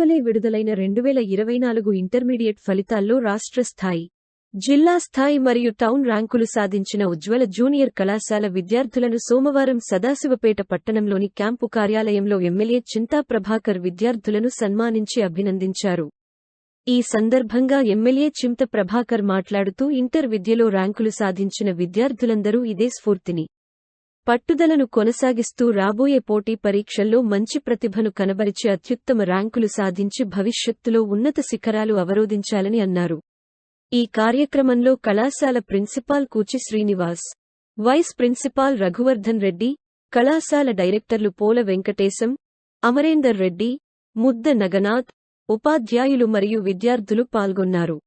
ఇటీవలే విడుదలైన 2024 ఇంటర్మీడియట్ ఫలితాల్లో రాష్ట్ర స్థాయి, జిల్లా స్థాయి మరియు టౌన్ ర్యాంకులు సాధించిన ఉజ్వల జూనియర్ కళాశాల విద్యార్థులను సోమవారం సదాశివపేట పట్టణంలోని క్యాంపు కార్యాలయంలో ఎమ్మెల్యే చింతా ప్రభాకర్ విద్యార్థులను సన్మానించి అభినందించారు. ఈ సందర్భంగా ఎమ్మెల్యే చింతా ప్రభాకర్ మాట్లాడుతూ ఇంటర్ విద్యలో ర్యాంకులు సాధించిన విద్యార్థులందరూ ఇదే స్ఫూర్తిని, పట్టుదలను కొనసాగిస్తూ రాబోయే పోటీ పరీక్షల్లో మంచి ప్రతిభను కనబరిచి అత్యుత్తమ ర్యాంకులు సాధించి భవిష్యత్తులో ఉన్నత శిఖరాలు అవరోధించాలని అన్నారు. ఈ కార్యక్రమంలో కళాశాల ప్రిన్సిపాల్ కూచి శ్రీనివాస్, వైస్ ప్రిన్సిపాల్ రఘువర్ధన్ రెడ్డి, కళాశాల డైరెక్టర్లు పోల వెంకటేశం, అమరేందర్ రెడ్డి, ముద్ద నగనాథ్, ఉపాధ్యాయులు మరియు విద్యార్థులు పాల్గొన్నారు.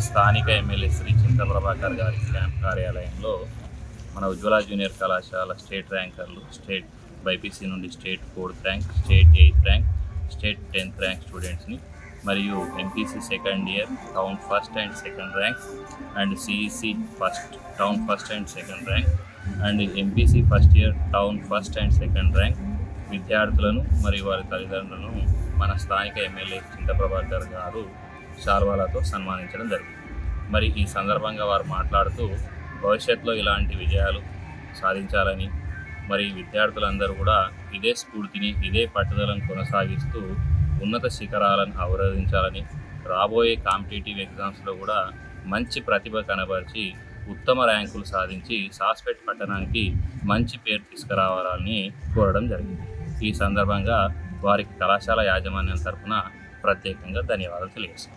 స్థానిక ఎమ్మెల్యే శ్రీ చింతా ప్రభాకర్ గారి క్యాంప్ కార్యాలయంలో మన ఉజ్వల జూనియర్ కళాశాల స్టేట్ ర్యాంకర్లు, స్టేట్ బైపీసీ నుండి state 4th rank, state 8th rank, state 10th rank స్టూడెంట్స్ని మరియు MPC second year town first and second rank and CEC town first and second rank and MPC first year town first and second rank విద్యార్థులను మరియు వారి తల్లిదండ్రులను మన స్థానిక MLA Chinta Prabhakar గారు శాల్వాలతో సన్మానించడం జరిగింది. మరి ఈ సందర్భంగా వారు మాట్లాడుతూ భవిష్యత్తులో ఇలాంటి విజయాలు సాధించాలని, మరి విద్యార్థులందరూ కూడా ఇదే స్ఫూర్తిని, ఇదే పట్టుదలను కొనసాగిస్తూ ఉన్నత శిఖరాలను అవరోధించాలని, రాబోయే కాంపిటేటివ్ ఎగ్జామ్స్లో కూడా మంచి ప్రతిభ కనబరిచి ఉత్తమ ర్యాంకులు సాధించి సాస్పేట్ పట్టణానికి మంచి పేరు తీసుకురావాలని కోరడం జరిగింది. ఈ సందర్భంగా వారికి కళాశాల యాజమాన్యం తరఫున ప్రత్యేకంగా ధన్యవాదాలు తెలియజేస్తాం.